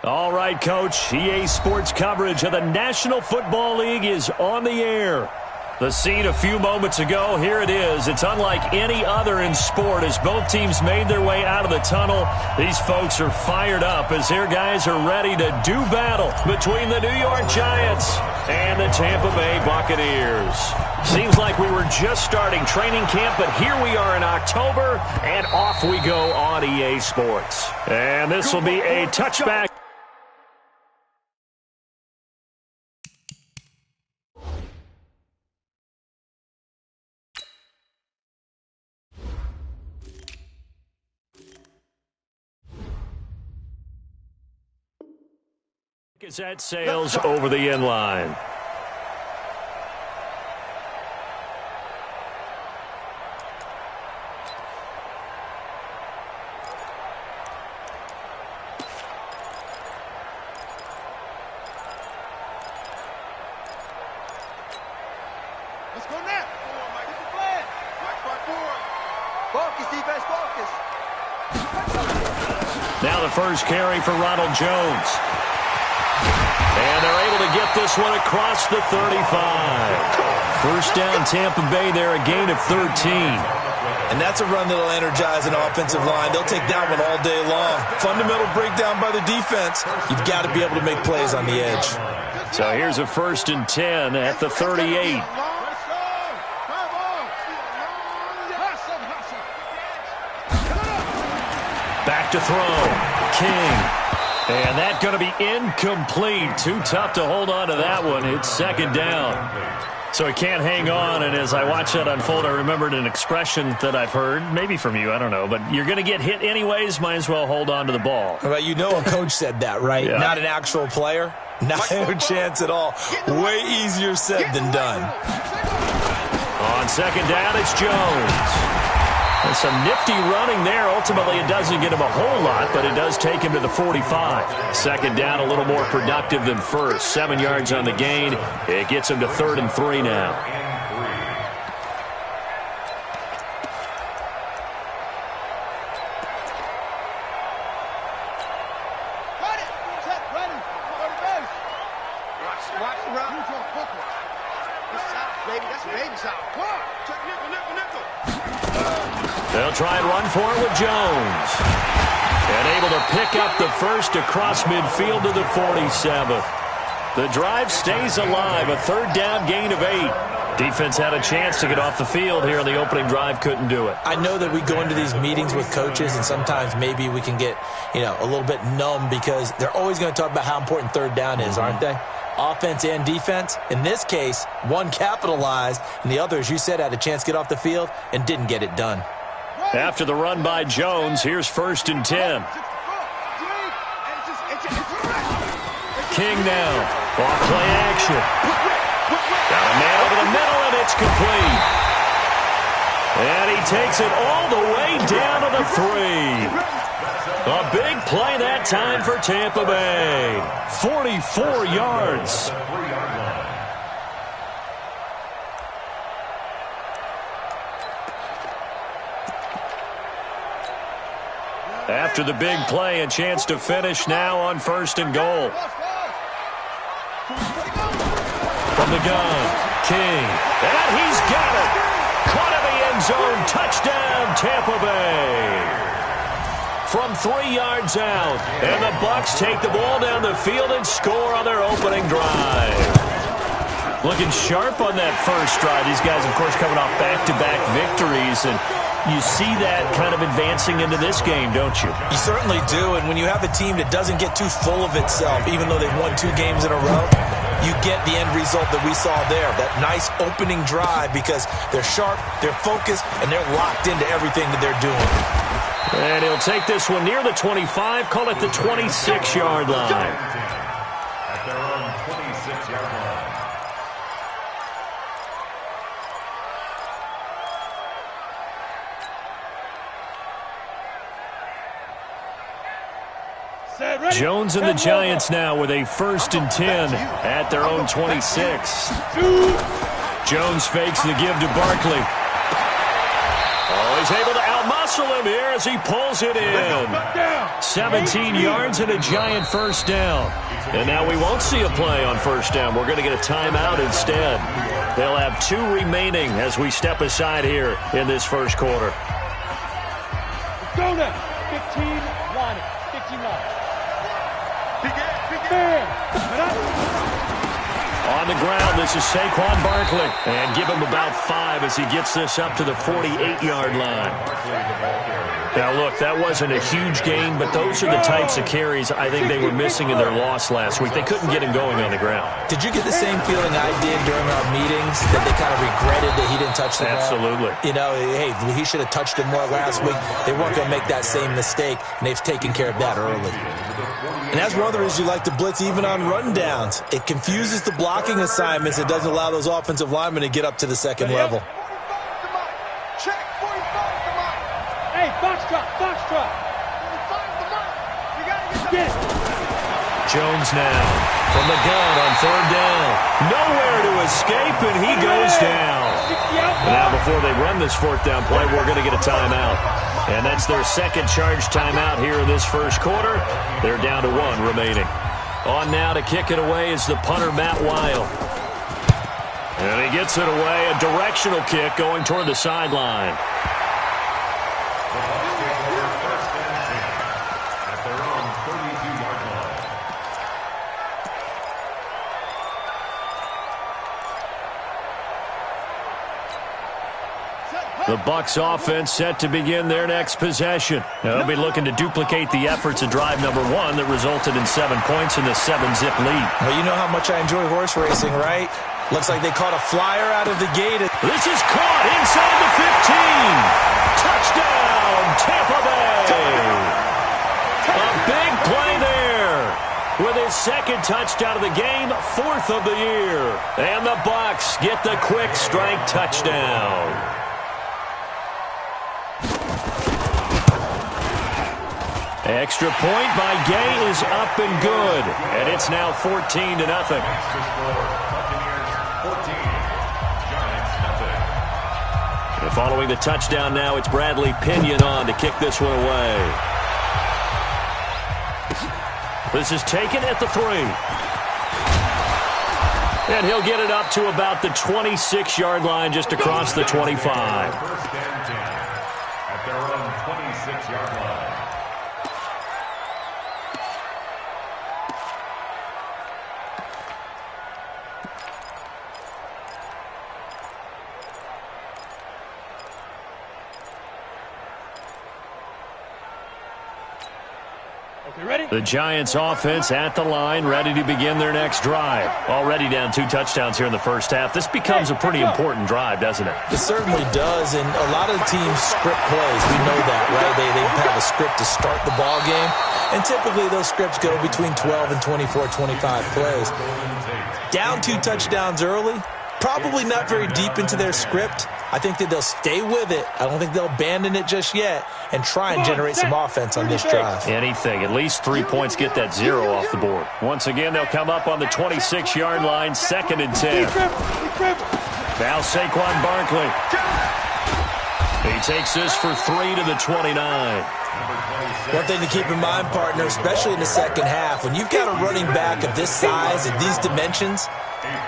All right, Coach. EA Sports coverage of the National Football League is on the air. The scene a few moments ago, here it is. It's unlike any other in sport as both teams made their way out of the tunnel. These folks are fired up as their guys are ready to do battle between the New York Giants and the Tampa Bay Buccaneers. Seems like we were just starting training camp, but here we are in October, and off we go on EA Sports. And this will be a touchback. As that sails over the end line. Let's go now. Mike, get the flag. Mike, forward. Focus, defense, focus. Now the first carry for Ronald Jones. And they're able to get this one across the 35. First down, Tampa Bay there, a gain of 13. And that's a run that'll energize an offensive line. They'll take that one all day long. Fundamental breakdown by the defense. You've got to be able to make plays on the edge. So here's a 1st and 10 at the 38. Back to throw. King. And that's going to be incomplete. Too tough to hold on to that one. It's 2nd down. So he can't hang on, and as I watch that unfold, I remembered an expression that I've heard, maybe from you, I don't know, but you're going to get hit anyways, might as well hold on to the ball. Well, you know a coach said that, right? Yeah. Not an actual player. Not no chance at all. Way easier said than done. On 2nd down, it's Jones. And some nifty running there. Ultimately, it doesn't get him a whole lot, but it does take him to the 45. 2nd down, a little more productive than first. 7 yards on the gain. It gets him to 3rd and 3 now. They'll try and run for it with Jones. And able to pick up the first across midfield to the 47. The drive stays alive. A 3rd down gain of 8. Defense had a chance to get off the field here on the opening drive. Couldn't do it. I know that we go into these meetings with coaches, and sometimes maybe we can get, a little bit numb because they're always going to talk about how important 3rd down is, aren't they? Offense and defense. In this case, one capitalized, and the other, as you said, had a chance to get off the field and didn't get it done. After the run by Jones, here's 1st and 10. King now. Off play action. Got a man over the middle, and it's complete. And he takes it all the way down to the 3. A big play that time for Tampa Bay. 44 yards. After the big play, a chance to finish now on 1st and goal. From the gun, King. And he's got it. Caught in the end zone. Touchdown, Tampa Bay. From 3 yards out. And the Bucs take the ball down the field and score on their opening drive. Looking sharp on that first drive. These guys, of course, coming off back-to-back victories, and you see that kind of advancing into this game, don't you? You certainly do, and when you have a team that doesn't get too full of itself, even though they've won 2 games in a row, you get the end result that we saw there, that nice opening drive, because they're sharp, they're focused, and they're locked into everything that they're doing. And he'll take this one near the 25, call it the 26-yard line. At their own 26-yard line. Jones and the Giants now with a 1st and 10 at their own 26. Jones fakes the give to Barkley. Oh, is able to outmuscle him here as he pulls it in. 17 yards and a Giant first down. And now we won't see a play on first down. We're going to get a timeout instead. They'll have 2 remaining as we step aside here in this first quarter. Go now. 15-1. 15-1. On the ground, this is Saquon Barkley. And give him about 5 as he gets this up to the 48-yard line. Now, look, that wasn't a huge gain, but those are the types of carries I think they were missing in their loss last week. They couldn't get him going on the ground. Did you get the same feeling I did during our meetings, that they kind of regretted that he didn't touch the ball? Absolutely. You know, hey, he should have touched it more last week. They weren't going to make that same mistake, and they've taken care of that early. And that's one of the reasons you like to blitz even on run downs. It confuses the blocking assignments. It doesn't allow those offensive linemen to get up to the second level. Check, 45, come on. Hey, foxtrot. 45, come on. You gotta get the... Jones now from the gun on third down. Nowhere to escape, and he goes down. Now, before they run this fourth down play, we're going to get a timeout. And that's their second charge timeout here in this first quarter. They're down to 1 remaining. On now to kick it away is the punter, Matt Weil. And he gets it away, a directional kick going toward the sideline. The Bucs offense set to begin their next possession. They'll be looking to duplicate the efforts of drive number 1 that resulted in 7 points in the 7-zip lead. Well, you know how much I enjoy horse racing, right? Looks like they caught a flyer out of the gate. This is caught inside the 15. Touchdown, Tampa Bay. A big play there. With his second touchdown of the game, 4th of the year. And the Bucs get the quick strike touchdown. Extra point by Gay is up and good. And it's now 14-0. And following the touchdown now, it's Bradley Pinion on to kick this one away. This is taken at the 3. And he'll get it up to about the 26-yard line just across the 25. First and 10 at their own 26-yard line. The Giants offense at the line, ready to begin their next drive. Already down 2 touchdowns here in the first half. This becomes a pretty important drive, doesn't it? It certainly does, and a lot of the teams script plays. We know that, right? They have a script to start the ball game, and typically those scripts go between 12 and 24, 25 plays. Down 2 touchdowns early, probably not very deep into their script. I think that they'll stay with it. I don't think they'll abandon it just yet and try and generate some offense on this drive. Anything. At least 3 points get that 0 off the board. Once again, they'll come up on the 26-yard line, 2nd and 10. Now Saquon Barkley. He takes this for 3 to the 29. One thing to keep in mind, partner, especially in the second half, when you've got a running back of this size and these dimensions,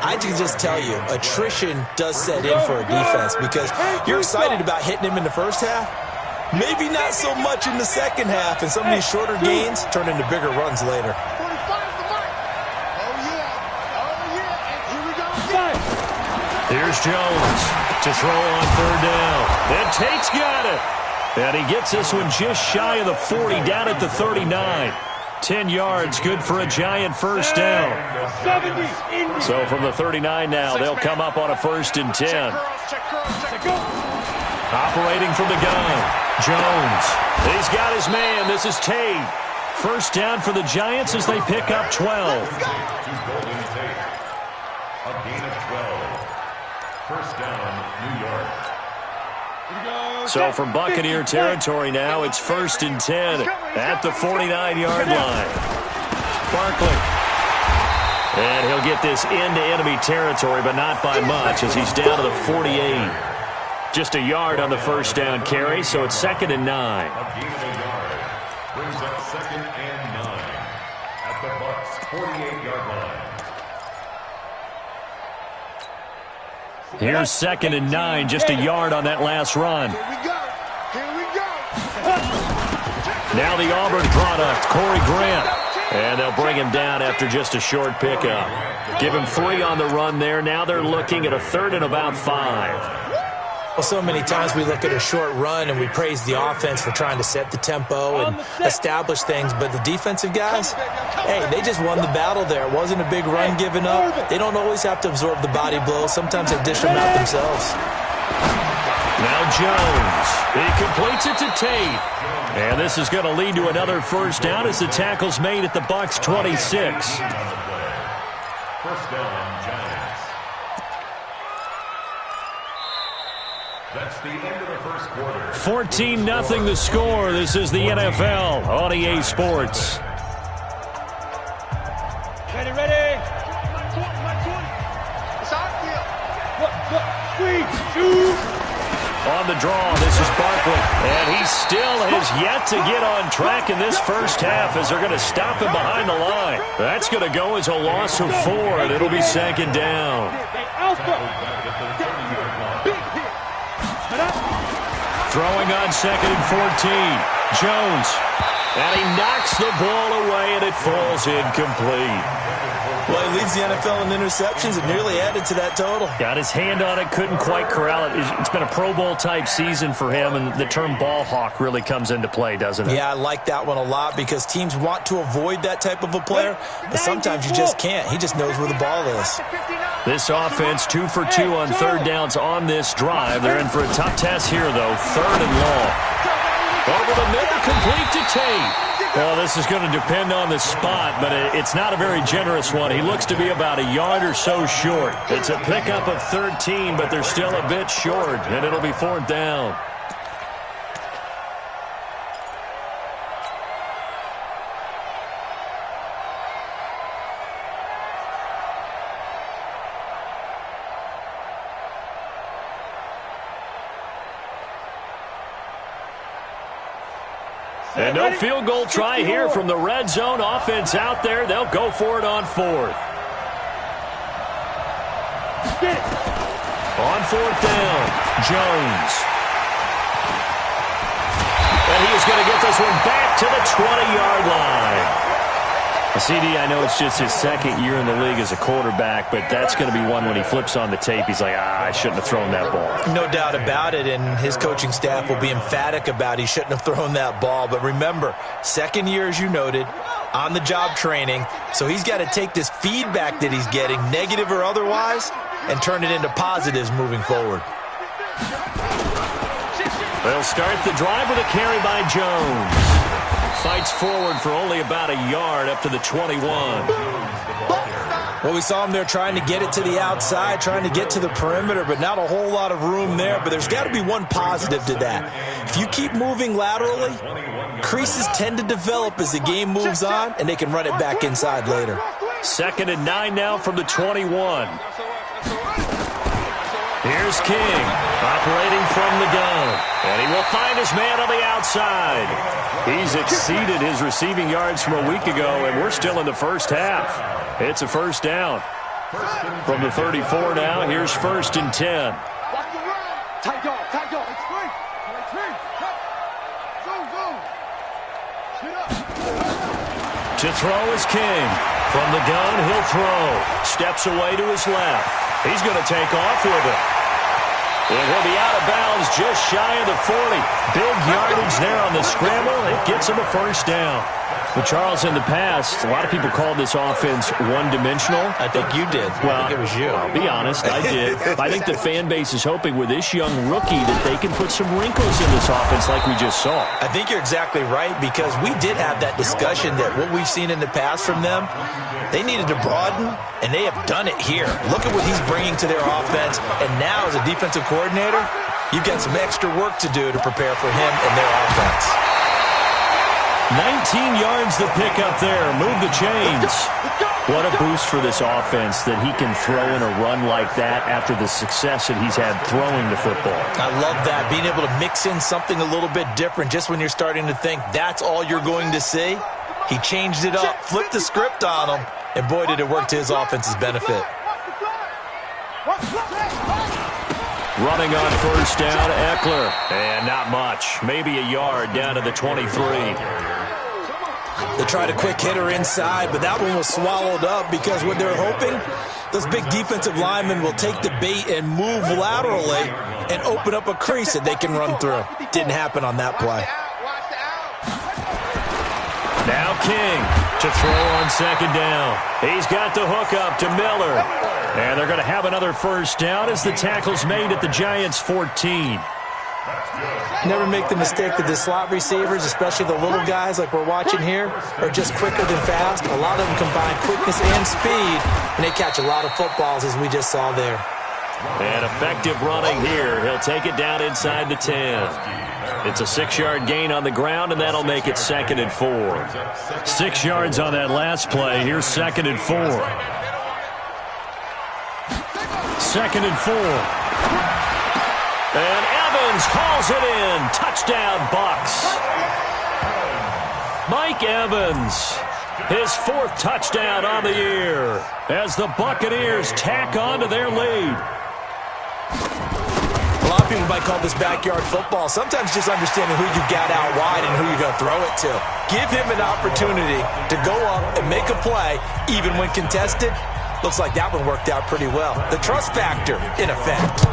I can just tell you, attrition does set in for a defense because you're excited about hitting him in the first half. Maybe not so much in the second half, and some of these shorter gains turn into bigger runs later. Here's Jones to throw on third down. And Tate's got it. And he gets this one just shy of the 40, down at the 39. 10 yards, good for a Giant first down. So from the 39 now, they'll come up on a 1st and 10. Operating from the gun, Jones. He's got his man. This is Tate. First down for the Giants as they pick up 12. A gain of 12. First down, New York. So from Buccaneer territory now, it's 1st and 10 at the 49-yard line. Barkley. And he'll get this into enemy territory, but not by much as he's down to the 48. Just a yard on the first down carry, so it's 2nd and 9. A gain of a yard brings up 2nd and 9 at the Bucs' 48-yard line. Here's 2nd and 9, just a yard on that last run. Here we go. Here we go. Now the Auburn product, Corey Grant. And they'll bring him down after just a short pickup. Give him 3 on the run there. Now they're looking at a 3rd and about 5. Well, so many times we look at a short run and we praise the offense for trying to set the tempo and establish things, but the defensive guys, hey, they just won the battle there. It wasn't a big run given up. They don't always have to absorb the body blows. Sometimes they dish them out themselves. Now Jones. He completes it to Tate. And this is going to lead to another first down as the tackle's made at the Bucs' 26. First down, Giants. That's the end of the first quarter. 14-0 the score. This is the NFL on EA Sports. Ready, ready. It's our field. Look, 3, 2. On the draw, this is Barkley. And he still has yet to get on track in this first half as they're going to stop him behind the line. That's going to go as a loss of 4, and it'll be 2nd down. Throwing on 2nd and 14. Jones. And he knocks the ball away, and it falls incomplete. Well, he leads the NFL in interceptions and nearly added to that total. Got his hand on it, couldn't quite corral it. It's been a Pro Bowl-type season for him, and the term ball hawk really comes into play, doesn't it? Yeah, I like that one a lot because teams want to avoid that type of a player, but sometimes you just can't. He just knows where the ball is. This offense 2 for 2 on 3rd downs on this drive. They're in for a tough test here, though. 3rd and long. Over the middle, complete to Tate. Well, this is going to depend on the spot, but it's not a very generous one. He looks to be about a yard or so short. It's a pickup of 13, but they're still a bit short, and it'll be 4th down. And no field goal try here from the red zone. Offense out there. They'll go for it on 4th. On 4th down, Jones. And he is going to get this one back to the 20-yard line. CD, I know it's just his 2nd year in the league as a quarterback, but that's going to be one when he flips on the tape. He's like, I shouldn't have thrown that ball. No doubt about it, and his coaching staff will be emphatic about he shouldn't have thrown that ball. But remember, 2nd year, as you noted, on-the-job training, so he's got to take this feedback that he's getting, negative or otherwise, and turn it into positives moving forward. They'll start the drive with a carry by Jones. Fights forward for only about a yard up to the 21. Well, we saw him there trying to get it to the outside, trying to get to the perimeter, but not a whole lot of room there. But there's got to be one positive to that. If you keep moving laterally, creases tend to develop as the game moves on, and they can run it back inside later. 2nd and 9 now from the 21. Here's King, operating from the gun. And he will find his man on the outside. He's exceeded his receiving yards from a week ago, and we're still in the first half. It's a first down. From the 34 now, here's 1st and 10. Tight dog, tight dog. It's free. To throw is King. From the gun, he'll throw. Steps away to his left. He's going to take off with it. And he'll be out of bounds just shy of the 40. Big yardage there on the scramble. It gets him a first down. Well, Charles, in the past, a lot of people called this offense one-dimensional. I think you did. Well, I think it was you. I'll be honest, I did. I think the fan base is hoping with this young rookie that they can put some wrinkles in this offense like we just saw. I think you're exactly right because we did have that discussion that what we've seen in the past from them, they needed to broaden, and they have done it here. Look at what he's bringing to their offense, and now as a defensive coordinator, you've got some extra work to do to prepare for him and their offense. 19 yards the pick up there. Move the chains. What a boost for this offense that he can throw in a run like that after the success that he's had throwing the football. I love that, being able to mix in something a little bit different just when you're starting to think that's all you're going to see. He changed it up, flipped the script on him, and boy, did it work to his offense's benefit. Running on first down, Eckler. And not much. Maybe a yard down to the 23. They tried a quick hitter inside, but that one was swallowed up because what they're hoping, those big defensive linemen will take the bait and move laterally and open up a crease that they can run through. Didn't happen on that play. Now King to throw on second down. He's got the hook up to Miller. And they're going to have another first down as the tackle's made at the Giants' 14. Never make the mistake that the slot receivers, especially the little guys like we're watching here, are just quicker than fast. A lot of them combine quickness and speed, and they catch a lot of footballs, as we just saw there. And effective running here. He'll take it down inside the 10. It's a 6-yard gain on the ground, and that'll make it 2nd and 4. 6 yards on that last play. Here's 2nd and 4. 2nd and 4. And Evans hauls it in. Touchdown, Bucs. Mike Evans, his 4th touchdown on the year as the Buccaneers tack on to their lead. A lot of people might call this backyard football. Sometimes just understanding who you got out wide and who you're going to throw it to. Give him an opportunity to go up and make a play, even when contested. Looks like that one worked out pretty well. The trust factor, in effect.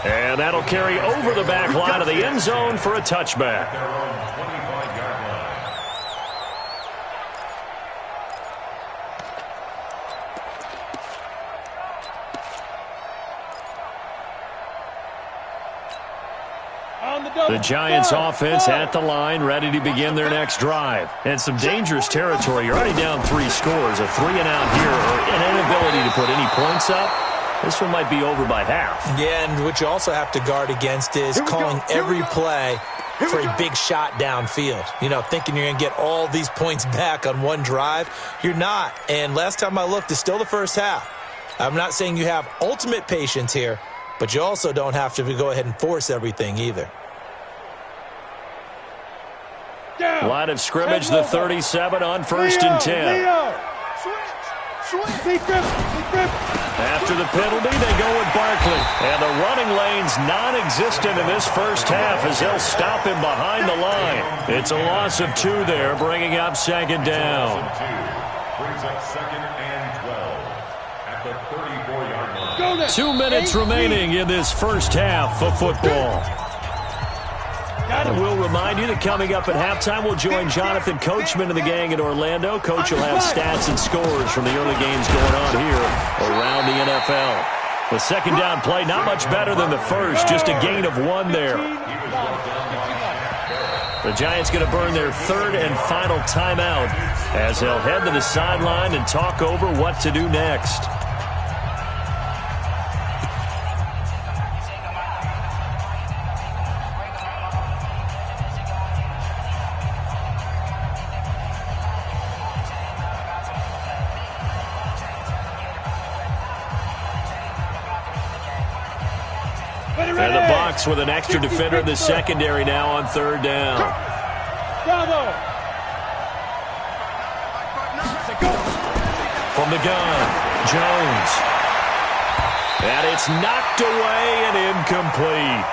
And that'll carry over the back line of the end zone for a touchback. The Giants offense at the line, ready to begin their next drive. And some dangerous territory. You're already down 3 scores. A 3-and-out here, or an inability to put any points up. This one might be over by half. Yeah, and what you also have to guard against is calling every play for a big shot downfield. You know, thinking you're going to get all these points back on one drive. You're not. And last time I looked, it's still the first half. I'm not saying you have ultimate patience here, but you also don't have to go ahead and force everything either. Line of scrimmage, the 37 on 1st and 10. After the penalty, they go with Barkley. And the running lane's non-existent in this first half as they'll stop him behind the line. It's a loss of 2 there, bringing up 2nd down. Brings up 2nd and 12 at the 34-yard line. 2 minutes remaining in this first half of football. And we'll remind you that coming up at halftime, we'll join Jonathan Coachman and the gang in Orlando. Coach will have stats and scores from the early games going on here around the NFL. The 2nd down play, not much better than the first, just a gain of 1 there. The Giants going to burn their 3rd and final timeout as they'll head to the sideline and talk over what to do next. And the Bucs with an extra defender in the secondary now on 3rd down. From the gun, Jones. And it's knocked away and incomplete.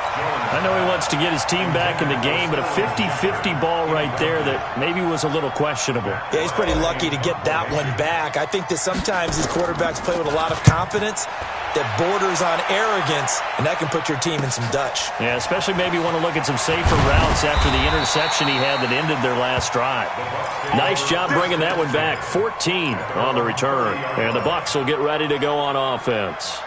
I know he wants to get his team back in the game, but a 50-50 ball right there that maybe was a little questionable. Yeah, he's pretty lucky to get that one back. I think that sometimes these quarterbacks play with a lot of confidence that borders on arrogance, and that can put your team in some Dutch. Yeah, especially maybe want to look at some safer routes after the interception he had that ended their last drive. Nice job bringing that one back. 14 on the return. And the Bucs will get ready to go on offense.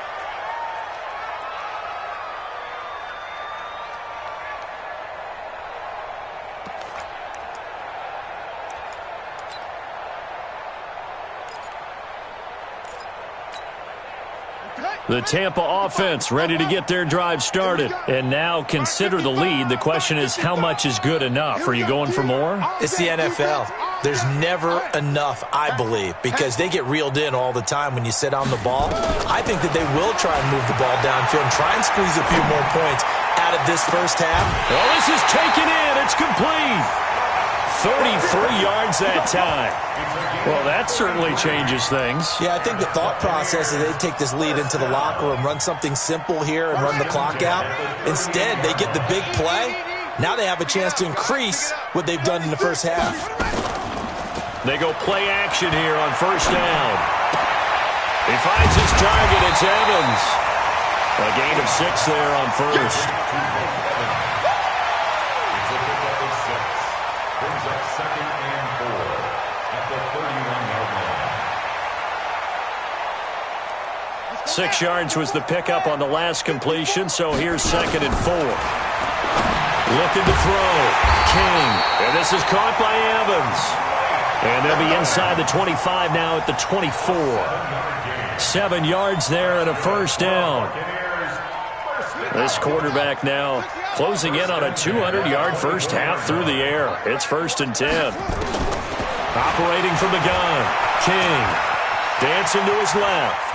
The Tampa offense ready to get their drive started. And now consider the lead. The question is, how much is good enough? Are you going for more? It's the NFL. There's never enough, I believe, because they get reeled in all the time when you sit on the ball. I think that they will try and move the ball downfield and try and squeeze a few more points out of this first half. Oh, this is taken in. It's complete. 33 yards that time. Well, that certainly changes things. Yeah, I think the thought process is they take this lead into the locker room, run something simple here, and run the clock out. Instead, they get the big play. Now they have a chance to increase what they've done in the first half. They go play action here on first down. He finds his target. It's Evans. A gain of 6 there on first. It's a pickup of 6. Brings up 2nd and 4 at the 31-yard line. 6 yards was the pickup on the last completion, so here's 2nd and 4. Looking to throw. King. And this is caught by Evans. And they'll be inside the 25 now at the 24. 7 yards there and a first down. This quarterback now closing in on a 200-yard first half through the air. It's 1st and 10. Operating from the gun. King. Dancing to his left.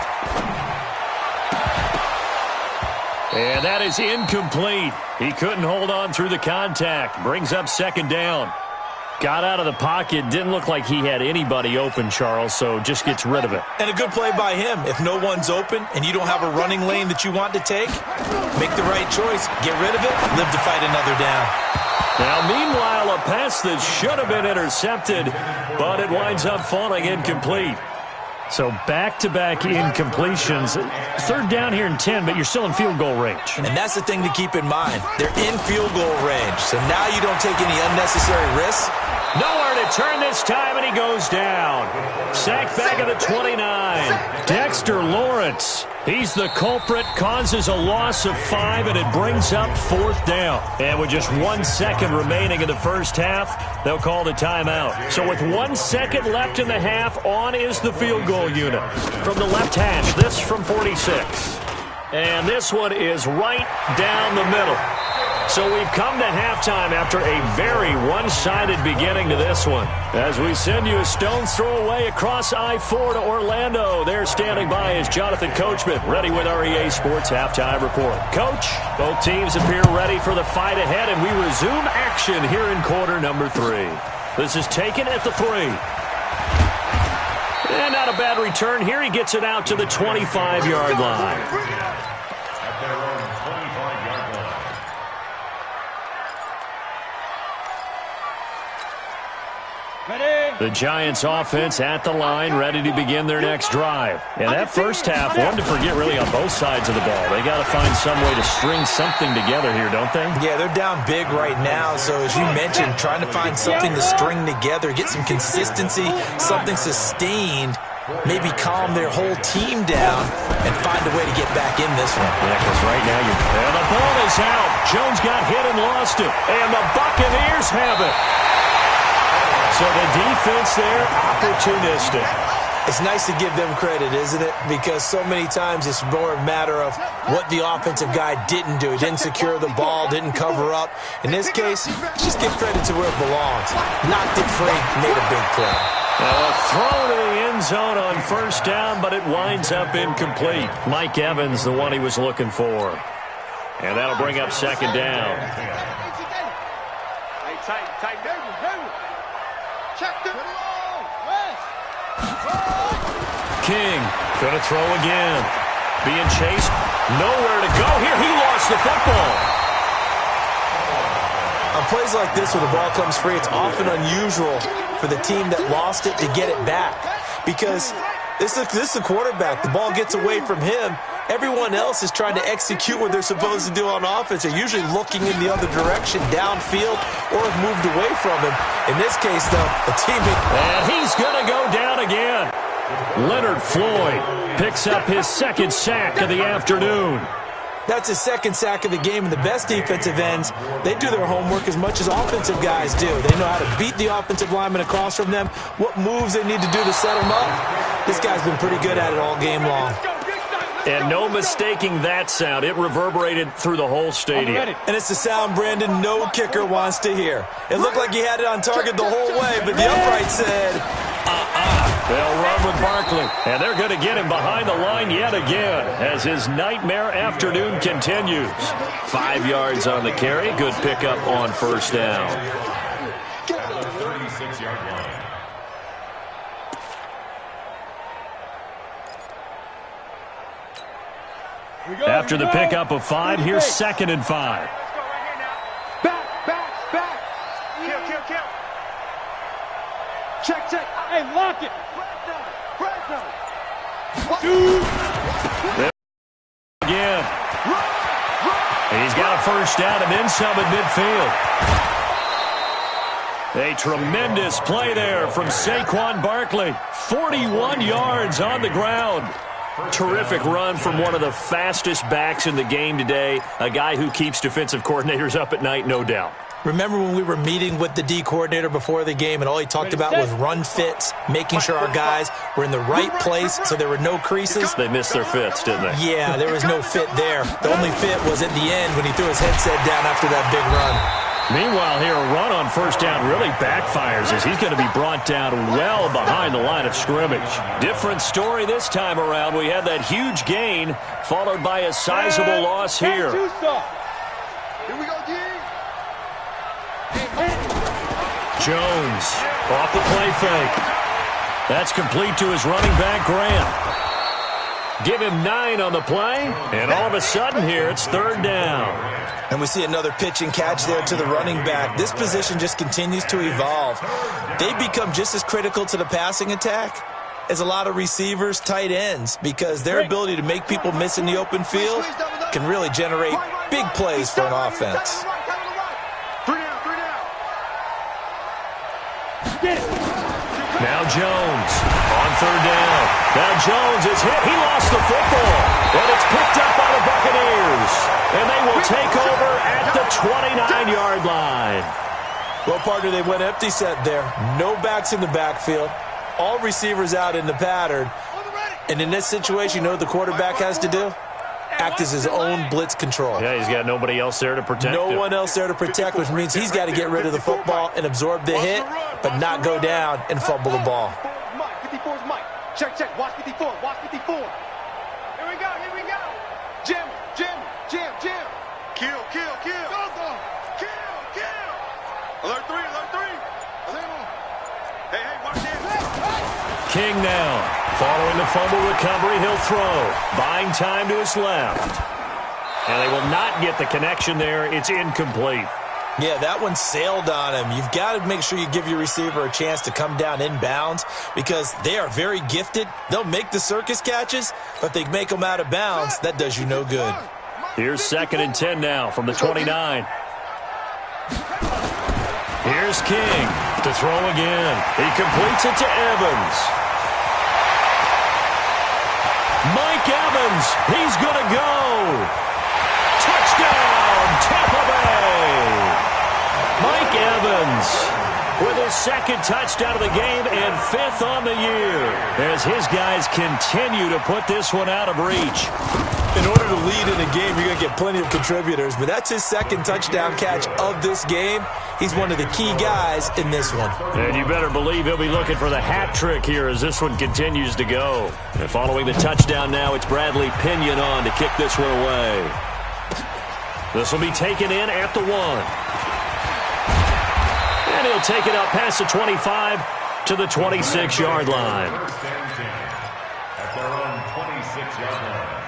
And that is incomplete. He couldn't hold on through the contact. Brings up 2nd down. Got out of the pocket. Didn't look like he had anybody open, Charles, so just gets rid of it. And a good play by him. If no one's open and you don't have a running lane that you want to take, make the right choice. Get rid of it. Live to fight another down. Now, meanwhile, a pass that should have been intercepted, but it winds up falling incomplete. So back-to-back incompletions. 3rd down here and 10, but you're still in field goal range. And that's the thing to keep in mind. They're in field goal range, so now you don't take any unnecessary risks. Nowhere to turn this time, and he goes down. Sacked back at the 29. Dexter Lawrence. He's the culprit, causes a loss of 5, and it brings up 4th down. And with just 1 second remaining in the first half, they'll call the timeout. So with 1 second left in the half, on is the field goal unit. From the left hash, this from 46. And this one is right down the middle. So we've come to halftime after a very one-sided beginning to this one. As we send you a stone's throw away across I-4 to Orlando. There standing by is Jonathan Coachman, ready with our EA Sports Halftime Report. Coach, both teams appear ready for the fight ahead, and we resume action here in quarter number 3. This is taken at the 3. And not a bad return here. He gets it out to the 25-yard line. At their own 25-yard line. Ready. The Giants offense at the line, ready to begin their next drive. And that first half, one to forget really on both sides of the ball. They got to find some way to string something together here, don't they? Yeah, they're down big right now. So as you mentioned, trying to find something to string together, get some consistency, something sustained, maybe calm their whole team down and find a way to get back in this one. Yeah, because right now and the ball is out. Jones got hit and lost it. And the Buccaneers have it. So the defense there, opportunistic. It's nice to give them credit, isn't it? Because so many times it's more a matter of what the offensive guy didn't do. He didn't secure the ball, didn't cover up. In this case, just give credit to where it belongs. Knocked it free, made a big play. A throw to the end zone on first down, but it winds up incomplete. Mike Evans, the one he was looking for. And that'll bring up 2nd down. King gonna throw again. Being chased. Nowhere to go here. He lost the football. On plays like this where the ball comes free, it's often unusual for the team that lost it to get it back. Because this is a quarterback. The ball gets away from him. Everyone else is trying to execute what they're supposed to do on offense. They're usually looking in the other direction, downfield, or have moved away from him. In this case, though, a teammate. And he's going to go down again. Leonard Floyd picks up his 2nd sack of the afternoon. That's his 2nd sack of the game, and the best defensive ends, they do their homework as much as offensive guys do. They know how to beat the offensive lineman across from them, what moves they need to do to set them up. This guy's been pretty good at it all game long. And no mistaking that sound. It reverberated through the whole stadium. And it's the sound, Brandon, no kicker wants to hear. It looked like he had it on target the whole way, but the upright said, They'll run with Barkley. And they're going to get him behind the line yet again as his nightmare afternoon continues. 5 yards on the carry. Good pickup on first down. 36-yard line. After the pickup of 5, here's 2nd and 5. Let's go right here now. Back. Kill. Check. Hey, lock it. Press There again. He's got a first down and then some at midfield. A tremendous play there from Saquon Barkley. 41 yards on the ground. Terrific run from one of the fastest backs in the game today. A guy who keeps defensive coordinators up at night, no doubt. remember when we were meeting with the D coordinator before the game and all he talked about was run fits, making sure our guys were in the right place so there were no creases? They missed their fits, didn't they? Yeah, there was no fit there. The only fit was at the end when he threw his headset down after that big run. Meanwhile, here, a run on first down really backfires as he's going to be brought down well behind the line of scrimmage. Different story this time around. We had that huge gain followed by a sizable loss here. Here we go, D. Jones off the play fake. That's complete to his running back, Graham. Give him 9 on the play, and all of a sudden here it's third down. And we see another pitch and catch there to the running back. This position just continues to evolve. They become just as critical to the passing attack as a lot of receivers, tight ends, because their ability to make people miss in the open field can really generate big plays for an offense. Now Jones on third down. Now Jones is hit. He lost the football, and it's picked up by the Buccaneers. And they will take over at the 29-yard line. Well, partner, they went empty set there. No backs in the backfield. All receivers out in the pattern. And in this situation, you know what the quarterback has to do? Act as his own blitz control. Yeah, he's got nobody else there to protect him. No one else there to protect, which means he's got to get rid of the football and absorb the hit, but not go down and fumble the ball. 54's Mike. Check. Watch 54. Here we go. Jam. Kill. Alert 3. Hey, watch this. King now. Following the fumble recovery, he'll throw. Buying time to his left. And they will not get the connection there. It's incomplete. Yeah, that one sailed on him. You've got to make sure you give your receiver a chance to come down inbounds because they are very gifted. They'll make the circus catches, but if they make them out of bounds, that does you no good. Here's 2nd and 10 now from the 29. Here's King to throw again. He completes it to Evans. Mike Evans, he's going to go. Touchdown, Tampa Bay. Mike Evans with his 2nd touchdown of the game and 5th on the year as his guys continue to put this one out of reach. In order to lead in a game, you're going to get plenty of contributors, but that's his 2nd touchdown catch of this game. He's one of the key guys in this one. And you better believe he'll be looking for the hat trick here as this one continues to go. And following the touchdown now, it's Bradley Pinion on to kick this one away. This will be taken in at the 1. And he'll take it up past the 25 to the 26-yard line. At their own 26-yard line.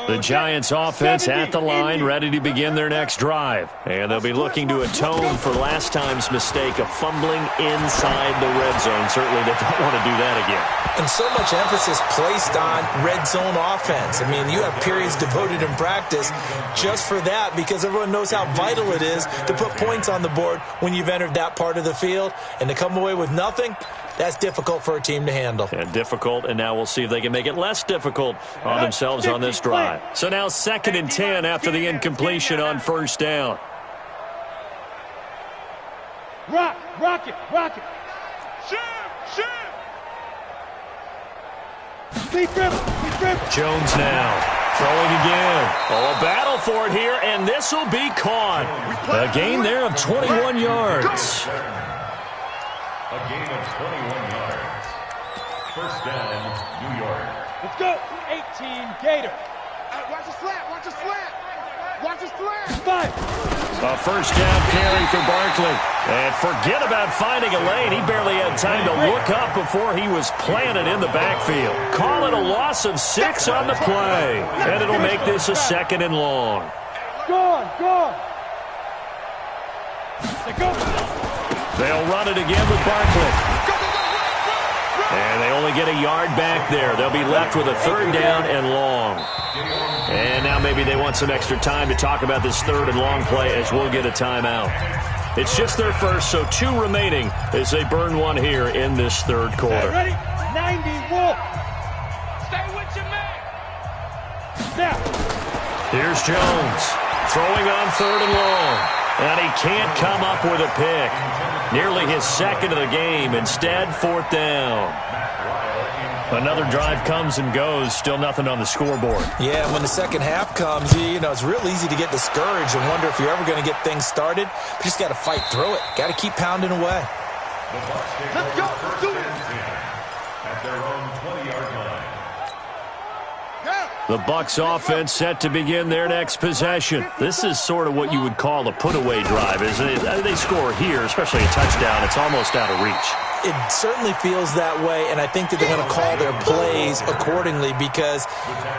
The Giants offense at the line, ready to begin their next drive. And they'll be looking to atone for last time's mistake of fumbling inside the red zone. Certainly they don't want to do that again. And so much emphasis placed on red zone offense. I mean, you have periods devoted in practice just for that because everyone knows how vital it is to put points on the board when you've entered that part of the field. And to come away with nothing, that's difficult for a team to handle. And difficult, and now we'll see if they can make it less difficult on themselves on this drive. So now 2nd and 10 after the incompletion on first down. Rock it. Shoot. Be dribble. Jones now. Throwing again. Oh, a battle for it here, and this will be caught. A gain there of 21 yards. A gain of 21 yards. First down, New York. Let's go. 18 Gator. Watch the slant. Five. A first down carry for Barkley. And forget about finding a lane. He barely had time to look up before he was planted in the backfield. Call it a loss of 6 on the play. And it'll make this a 2nd and long. Go on. They'll run it again with Barkley. And they only get a yard back there. They'll be left with a 3rd down and long. And now maybe they want some extra time to talk about this 3rd and long play as we'll get a timeout. It's just their first, so 2 remaining as they burn one here in this 3rd quarter. Ready? 90 Wolf. Stay with your man. Now. Here's Jones throwing on 3rd and long. And he can't come up with a pick. Nearly his 2nd of the game. Instead, 4th down. Another drive comes and goes. Still nothing on the scoreboard. Yeah, when the second half comes, it's real easy to get discouraged and wonder if you're ever going to get things started. But you just got to fight through it. Got to keep pounding away. Let's go. Do it. At their own 20-yard line. The Bucs offense set to begin their next possession. This is sort of what you would call a put-away drive, isn't it? They score here, especially a touchdown. It's almost out of reach. It certainly feels that way, and I think that they're going to call their plays accordingly because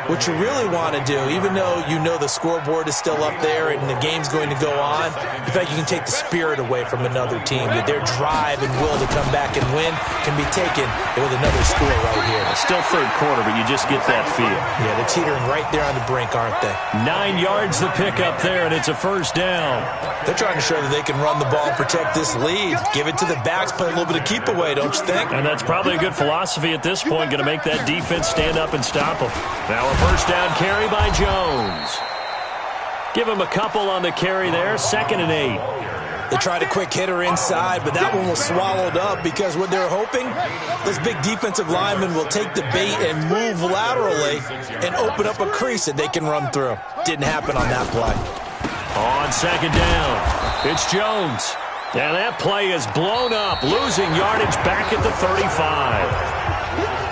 what you really want to do, even though you know the scoreboard is still up there and the game's going to go on, in fact, you can take the spirit away from another team. That their drive and will to come back and win can be taken with another score right here. It's still 3rd quarter, but you just get that feel. Yeah, they're teetering right there on the brink, aren't they? 9 yards the pickup there, and it's a 1st down. They're trying to show that they can run the ball and protect this lead. Give it to the backs, play a little bit of keep away, don't you think? And that's probably a good philosophy at this point, going to make that defense stand up and stop them. Now a 1st down carry by Jones. Give him a couple on the carry there, 2nd and 8. They tried a quick hitter inside, but that one was swallowed up because what they're hoping, those big defensive linemen will take the bait and move laterally and open up a crease that they can run through. Didn't happen on that play. On 2nd down, it's Jones. And that play is blown up, losing yardage back at the 35.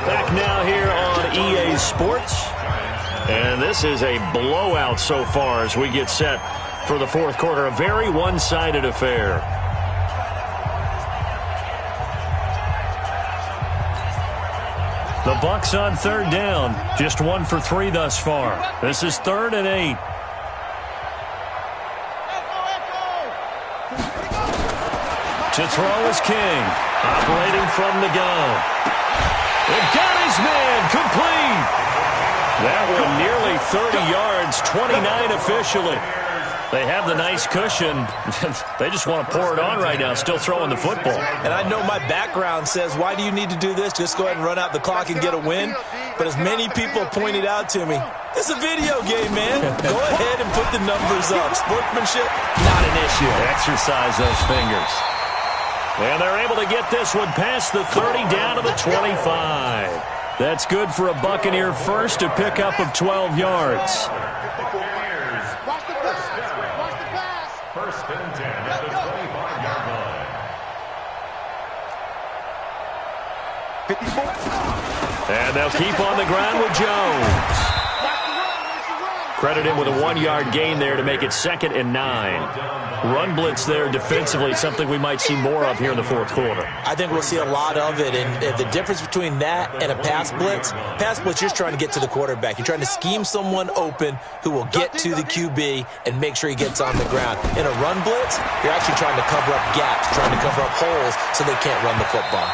Back now here on EA Sports. And this is a blowout so far as we get set for the 4th quarter. A very one-sided affair. The Bucs on 3rd down. Just 1 for 3 thus far. This is 3rd and 8. To throw is King, operating from the gun. It got his man complete. That one nearly 30 yards, 29 officially. They have the nice cushion. They just want to pour it on right now, still throwing the football. And I know my background says, why do you need to do this? Just go ahead and run out the clock and get a win. But as many people pointed out to me, it's a video game, man. Go ahead and put the numbers up. Sportsmanship, not an issue. Exercise those fingers. And they're able to get this one past the 30 down to the 25. That's good for a Buccaneer first, to pick up of 12 yards. Watch the pass. First and 10 at the 25-yard line. 54. And they'll keep on the ground with Jones. Credit him with a 1-yard gain there to make it 2nd and 9. Run blitz there defensively, something we might see more of here in the 4th quarter. I think we'll see a lot of it, and the difference between that and a pass blitz, you're just trying to get to the quarterback. You're trying to scheme someone open who will get to the QB and make sure he gets on the ground. In a run blitz, you're actually trying to cover up gaps, trying to cover up holes so they can't run the football.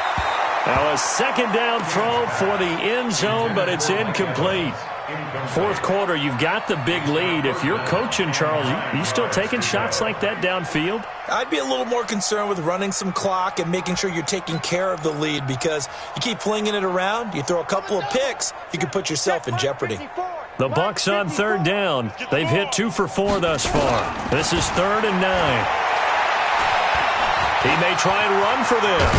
Now a 2nd down throw for the end zone, but it's incomplete. 4th quarter, you've got the big lead. If you're coaching, Charles, you still taking shots like that downfield? I'd be a little more concerned with running some clock and making sure you're taking care of the lead, because you keep flinging it around, you throw a couple of picks, you can put yourself in jeopardy. The Bucs on 3rd down. They've hit 2 for 4 thus far. This is 3rd and 9. He may try and run for this.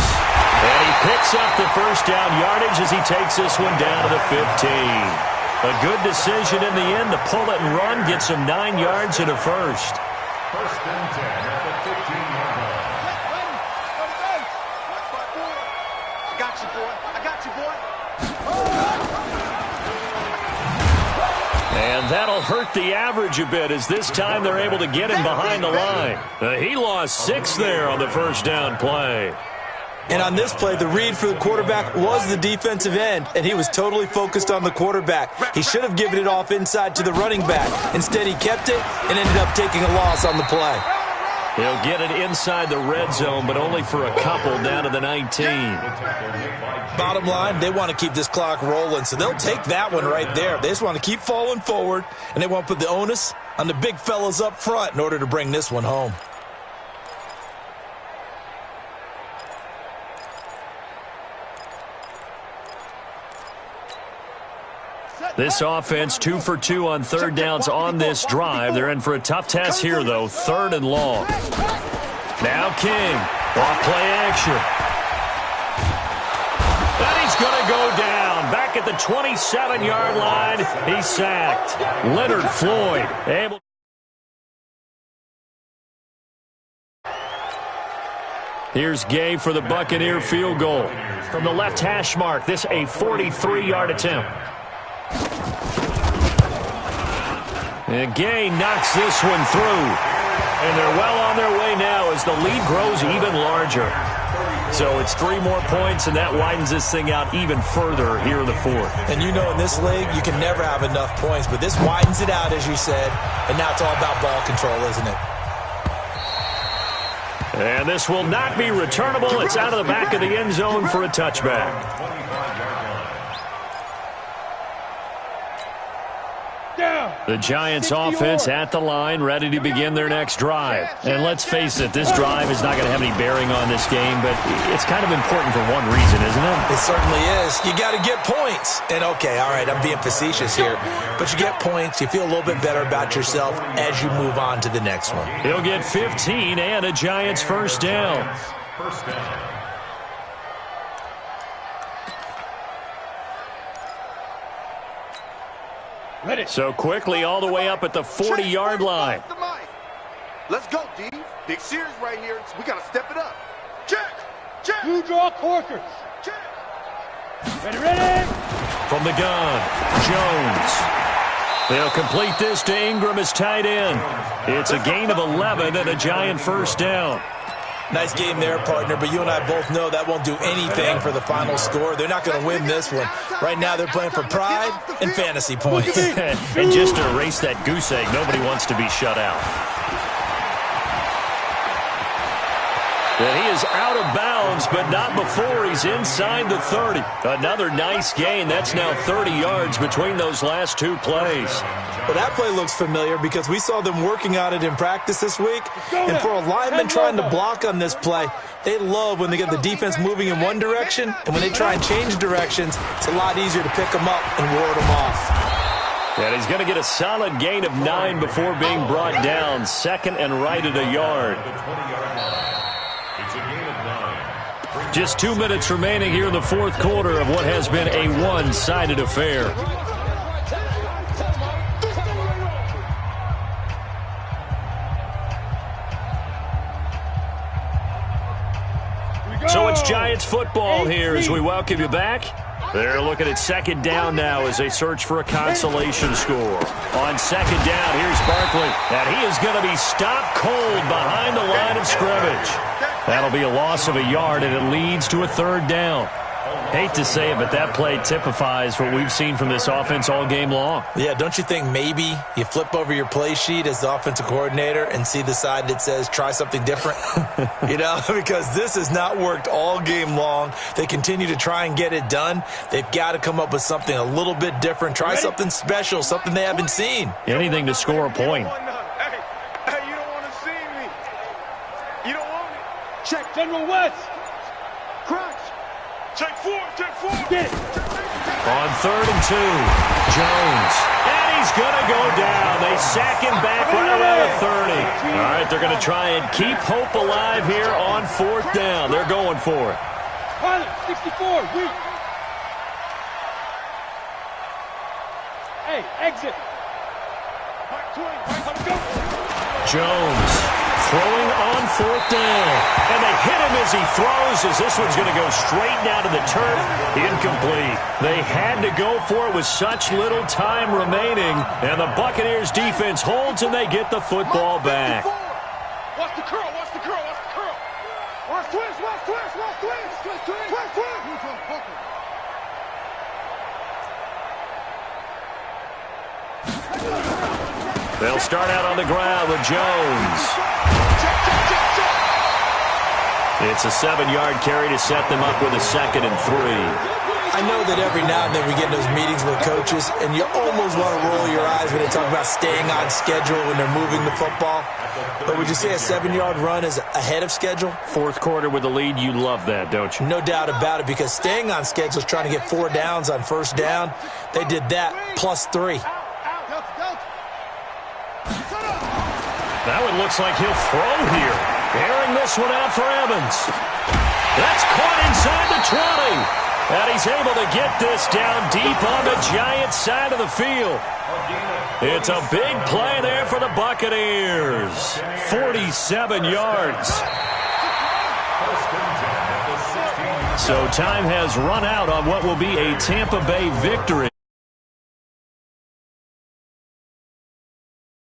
And he picks up the first down yardage as he takes this one down to the 15. A good decision in the end to pull it and run, gets him 9 yards and a first. First and 10 at the 15-yard line. I got you, boy. I got you, boy. And that'll hurt the average a bit as this time they're able to get him behind the line. He lost 6 there on the first down play. And on this play, the read for the quarterback was the defensive end, and he was totally focused on the quarterback. He should have given it off inside to the running back. Instead, he kept it and ended up taking a loss on the play. He'll get it inside the red zone, but only for a couple down to the 19. Bottom line, they want to keep this clock rolling, so they'll take that one right there. They just want to keep falling forward, and they want to put the onus on the big fellas up front in order to bring this one home. This offense 2 for 2 on third downs on this drive. They're in for a tough test here, though. 3rd and long. Now King. Off play action. And he's going to go down. Back at the 27-yard line. He's sacked. Leonard Floyd able. Here's Gay for the Buccaneer field goal. From the left hash mark, this a 43-yard attempt. And Gay knocks this one through. And they're well on their way now as the lead grows even larger. So it's 3 more points, and that widens this thing out even further here in the 4th. And you know in this league, you can never have enough points, but this widens it out, as you said, and now it's all about ball control, isn't it? And this will not be returnable. It's out of the back of the end zone for a touchback. The Giants offense at the line, ready to begin their next drive. And let's face it, this drive is not going to have any bearing on this game, but it's kind of important for one reason, isn't it? It certainly is. You got to get points. And okay, all right, I'm being facetious here, but you get points, you feel a little bit better about yourself as you move on to the next one. He'll get 15 and a Giants first down. First down. So quickly all the way up at the 40-yard line. Let's go, D. Big series right here. We got to step it up. Check. Check. You draw Corkers. Check. Ready. From the gun, Jones. They'll complete this to Ingram as tight end. It's a gain of 11 and a Giant first down. Nice game there, partner, but you and I both know that won't do anything for the final score. They're not going to win this one. Right now they're playing for pride and fantasy points. And just to erase that goose egg, nobody wants to be shut out. And he is out of bounds, but not before he's inside the 30. Another nice gain. That's now 30 yards between those last 2 plays. Well, that play looks familiar because we saw them working on it in practice this week. And for a lineman trying to block on this play, they love when they get the defense moving in one direction. And when they try and change directions, it's a lot easier to pick them up and ward them off. And he's going to get a solid gain of 9 before being brought down. 2nd and right at a yard. Just 2 minutes remaining here in the 4th quarter of what has been a one-sided affair. So it's Giants football here as we welcome you back. They're looking at 2nd down now as they search for a consolation score. On 2nd down, here's Barkley. And he is going to be stopped cold behind the line of scrimmage. That'll be a loss of a yard, and it leads to a 3rd down. Hate to say it, but that play typifies what we've seen from this offense all game long. Yeah, don't you think maybe you flip over your play sheet as the offensive coordinator and see the side that says try something different? You know, because this has not worked all game long. They continue to try and get it done. They've got to come up with something a little bit different. Try something special, something they haven't seen. Anything to score a point. Hey, you don't want to see me. You don't want it. Check General West. Crunch. Take 4. Get it. On 3rd and 2, Jones. And he he's going to go down. They sack him back right around the 30. All right, they're going to try and keep hope alive here on 4th down. They're going for it. 64, weak. Hey, exit. Jones throwing on 4th down. And they hit him as he throws, as this one's going to go straight down to the turf. Incomplete. They had to go for it with such little time remaining. And the Buccaneers defense holds and they get the football back. Watch the curl, watch the curl, watch the curl. Watch twist, watch twist, watch twist. Twist, twist, twist, twist. They'll start out on the ground with Jones. It's a 7-yard carry to set them up with a 2nd and 3. I know that every now and then we get in those meetings with coaches, and you almost want to roll your eyes when they talk about staying on schedule when they're moving the football. But would you say a 7-yard run is ahead of schedule? 4th quarter with the lead, you love that, don't you? No doubt about it, because staying on schedule is trying to get 4 downs on 1st down. They did that plus 3. That one looks like he'll throw here. Airing this one out for Evans. That's caught inside the 20. And he's able to get this down deep on the Giants' side of the field. It's a big play there for the Buccaneers. 47 yards. So time has run out on what will be a Tampa Bay victory.